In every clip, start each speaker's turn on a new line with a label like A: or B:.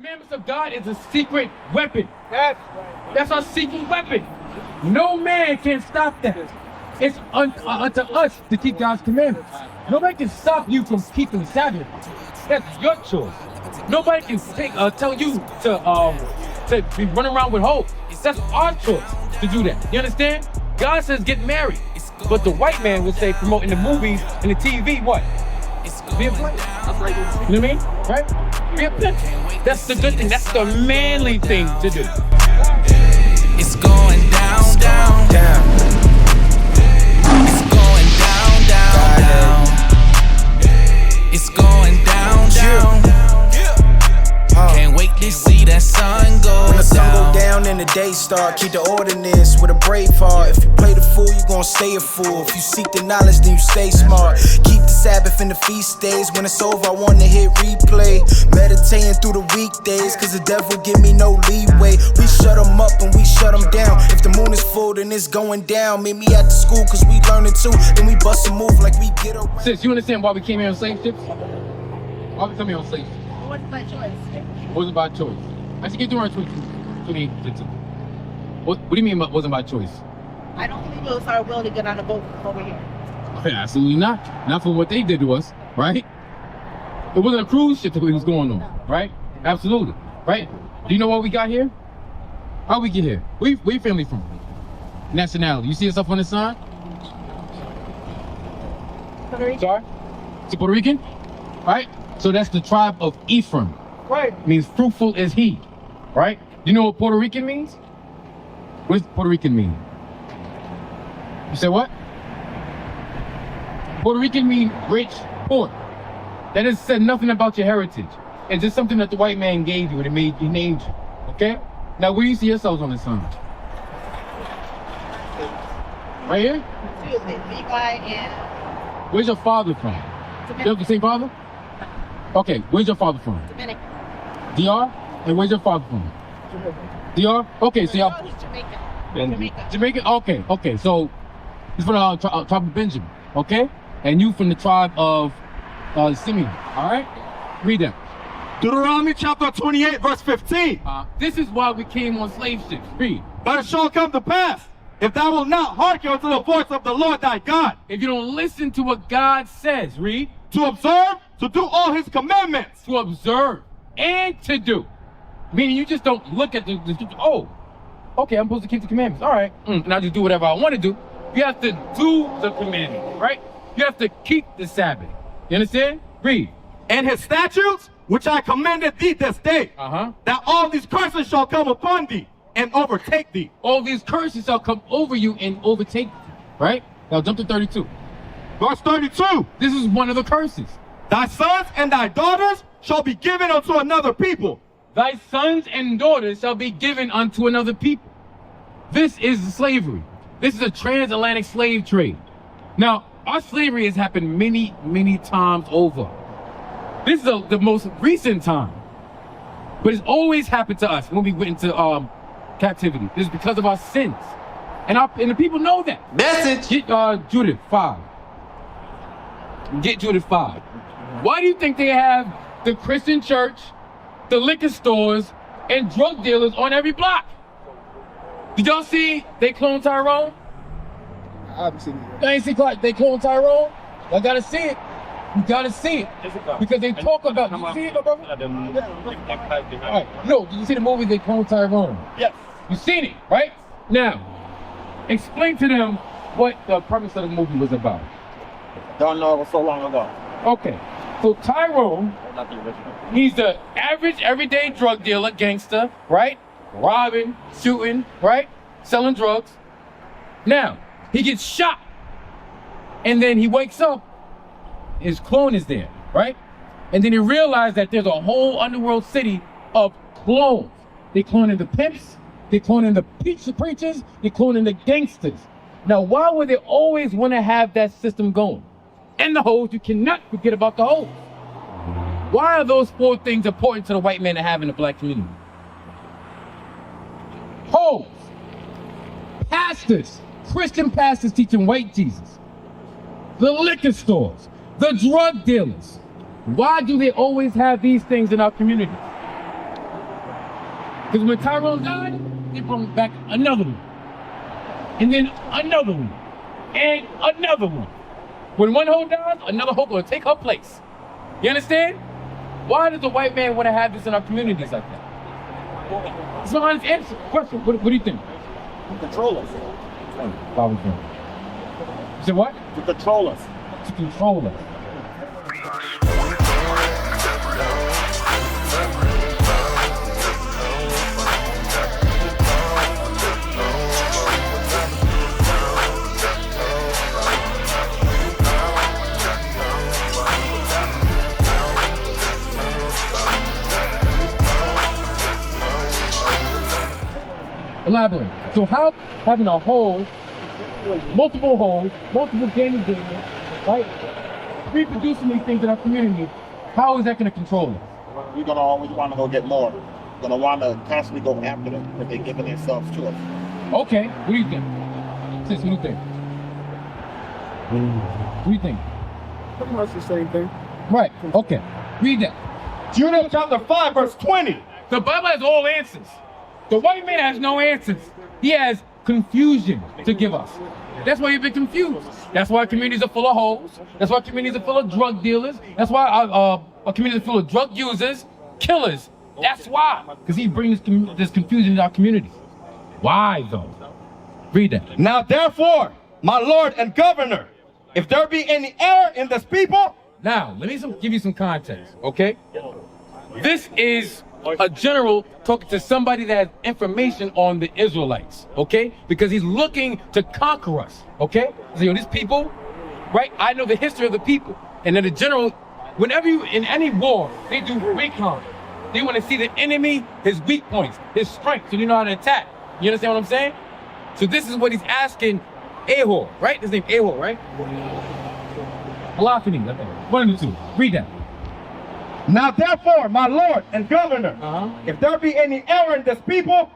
A: commandments of God is a secret weapon.
B: That's
A: That's our secret weapon. No man can stop that. It's unto us to keep God's commandments. Nobody can stop you from keeping the Sabbath. That's your choice. Nobody can tell you to be running around with hope. That's our choice to do that. You understand? God says get married. But the white man would say promoting the movies and the TV, what? Be a pimp. You know what I mean? Right? Be a pimp. That's the good thing. That's the manly thing to do.
C: It's going down, down, down. It's going down, down, down. It's going down, down. Can't wait to see that sun go
D: When the sun
C: down.
D: go down and the day start, keep the ordinance with a brave heart. If you play the fool, you gon' stay a fool. If you seek the knowledge, then you stay smart. Keep the Sabbath and the feast days. When it's over, I wanna hit replay. Meditating through the weekdays, cause the devil give me no leeway. We shut him up and we shut him down. If the moon is full, then it's going down. Meet me at the school, cause we learning too. Then we bust a move like we get around.
A: Sis, you understand why we came here on slave ships? Why we come here on slave ships?
E: It wasn't by choice.
A: It wasn't by choice. I should get through our 28. What do you mean it wasn't by choice?
E: I don't believe it was our will to get on a boat over here.
A: Absolutely not. Not for what they did to us, right? It wasn't a cruise ship that was going on, right? Absolutely, right? Do you know why we got here? How we get here? Where your family from? Nationality. You see yourself on the sign?
E: Puerto Rico.
A: Sorry? Is Puerto Rican? Right? So that's the tribe of Ephraim.
B: right.
A: Means fruitful is he, right? You know what Puerto Rican means? What does Puerto Rican mean? You said what? Puerto Rican means rich, poor. That has said nothing about your heritage. It's just something that the white man gave you and he named you, okay? Now, where do you see yourselves on this sign? Right here?
E: Excuse me, Levi and
A: Where's your father from? You have the same father? Okay, where's your father from?
E: Dominican.
A: DR? And where's your father from? DR? Okay, so y'all...
E: No, he's Jamaican.
A: Jamaican? Okay. So, he's from the tribe of Benjamin, okay? And you from the tribe of Simeon, all right? Read that.
B: Deuteronomy chapter 28, verse 15.
A: This is why we came on slave ships. Read.
B: But it shall come to pass, if thou wilt not hearken unto the voice of the Lord thy God,
A: If you don't listen to what God says, read.
B: to observe, to do all his commandments.
A: To observe and to do. Meaning you just don't look at the oh, okay, I'm supposed to keep the commandments. All right, and I'll just do whatever I want to do. You have to do the commandments, right? You have to keep the Sabbath. You understand? Read.
B: And his statutes, which I commanded thee this day, that all these curses shall come upon thee and overtake thee.
A: All these curses shall come over you and overtake you, right? Now jump to 32.
B: Verse 32.
A: This is one of the curses.
B: Thy sons and thy daughters shall be given unto another people.
A: Thy sons and daughters shall be given unto another people. This is slavery. This is a transatlantic slave trade. Now, our slavery has happened many, many times over. This is the most recent time. But it's always happened to us when we went into captivity. This is because of our sins. And the people know that.
C: Message.
A: Get Judith 5. Get Judith 5. Why do you think they have the Christian church, the liquor stores, and drug dealers on every block? Did y'all see they cloned Tyrone?
F: I haven't seen it yet.
A: I ain't see they cloned Tyrone. I gotta see it. You gotta see it. Because they talk about, you see it, my brother? All right. No, did you see the movie They Cloned Tyrone?
B: Yes.
A: You seen it, right? Now, explain to them what the premise of the movie was about.
F: Don't know, it was so long ago.
A: Okay, so Tyrone,
F: Not the original.
A: he's the average, everyday drug dealer, gangster, right? Robbing, shooting, right? Selling drugs. Now, he gets shot. And then he wakes up. His clone is there, right? And then he realized that there's a whole underworld city of clones. They cloning the pimps. They cloning the preachers. They cloning the gangsters. Now, why would they always want to have that system going? And the hoes, you cannot forget about the hoes. Why are those four things important to the white man to have in the black community? Hoes, pastors, Christian pastors teaching white Jesus, the liquor stores, the drug dealers. Why do they always have these things in our community? Because when Tyrone died, they brought back another one. And then another one. And another one. When one hoe dies, another hoe will take her place. You understand? Why does the white man want to have this in our communities like that? It's my honest answer. Question. What do you think?
F: To control us.
A: You said what?
F: To control us.
A: To control us. Elaborate. So how having a hole, multiple holes, multiple gaming games, right? Reproducing these things in our community, how is that going to control it?
F: We're going to always want to go get more. We're going to want to constantly go after them because they're giving themselves to us.
A: Okay, what do you think? Sis, what do you think? What do you think?
F: Pretty much the same thing.
A: Right, okay. Read that.
B: Judah chapter 5, verse 20.
A: The Bible has all answers. The white man has no answers. He has confusion to give us. That's why you've been confused. That's why communities are full of hoes. That's why communities are full of drug dealers. That's why our communities are full of drug users, killers. That's why. Because he brings this confusion in our communities. Why though? Read that.
B: Now therefore, my Lord and Governor, if there be any error in this people.
A: Now, let me give you some context, okay? This is a general talking to somebody that has information on the Israelites, okay? Because he's looking to conquer us, okay? So, these people, right? I know the history of the people. And then the general, whenever you, in any war, they do recon. They want to see the enemy, his weak points, his strengths, so you know how to attack. You understand what I'm saying? So this is what he's asking Ahor, right? His name Ahor, right? Alaphani, one of the two. Read that.
B: Now therefore, my Lord and Governor, if there be any error in this people,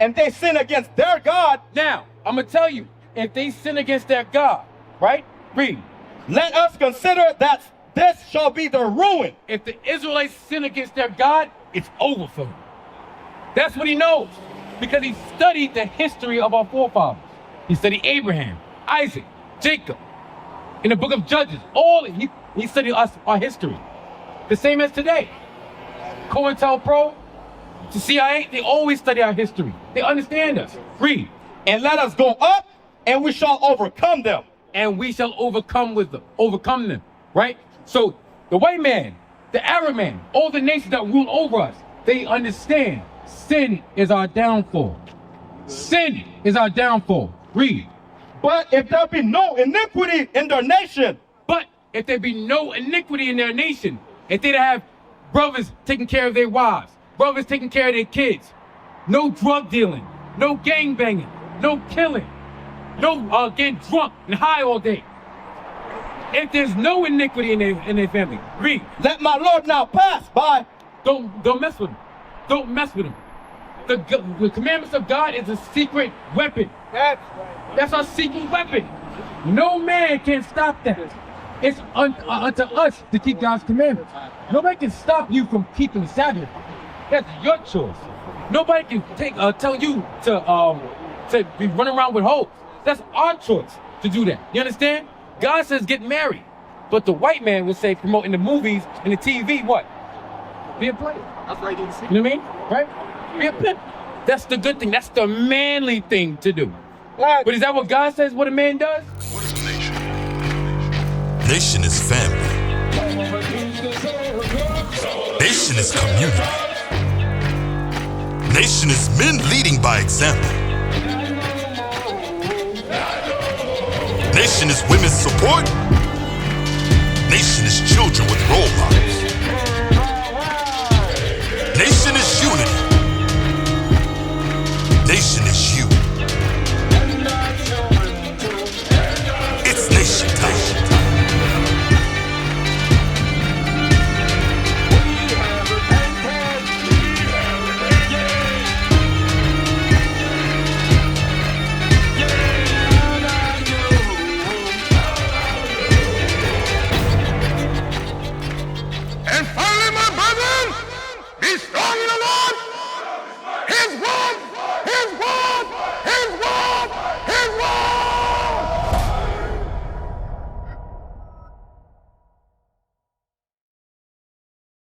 B: and they sin against their God.
A: Now, I'm going to tell you, if they sin against their God, right? Read.
B: Let us consider that this shall be their ruin.
A: If the Israelites sin against their God, it's over for them. That's what he knows. Because he studied the history of our forefathers. He studied Abraham, Isaac, Jacob. In the book of Judges, he studied our history. The same as today. COINTELPRO, the CIA, they always study our history. They understand us. Read.
B: And let us go up, and we shall overcome them.
A: And we shall overcome them, right? So the white man, the Arab man, all the nations that rule over us, they understand sin is our downfall. Sin is our downfall. Read.
B: But if there be no iniquity in their nation.
A: But if there be no iniquity in their nation, if they have brothers taking care of their wives, brothers taking care of their kids, no drug dealing, no gang banging, no killing, no getting drunk and high all day. If there's no iniquity in their family, read.
B: Let my Lord now pass by.
A: Don't mess with him. Don't mess with him. The commandments of God is a secret weapon. That's our secret weapon. No man can stop that. It's unto us to keep God's commandments. Nobody can stop you from keeping the Sabbath. That's your choice. Nobody can tell you to be running around with hoes. That's our choice to do that. You understand? God says get married. But the white man would say promoting the movies and the TV, what? Be a player.
F: That's right.
A: You know what I mean? Right? Be a pimp. That's the good thing. That's the manly thing to do. But is that what God says what a man does?
G: What is a nation? Nation is family. Nation is community. Nation is men leading by example. Nation is women's support. Nation is children with role models.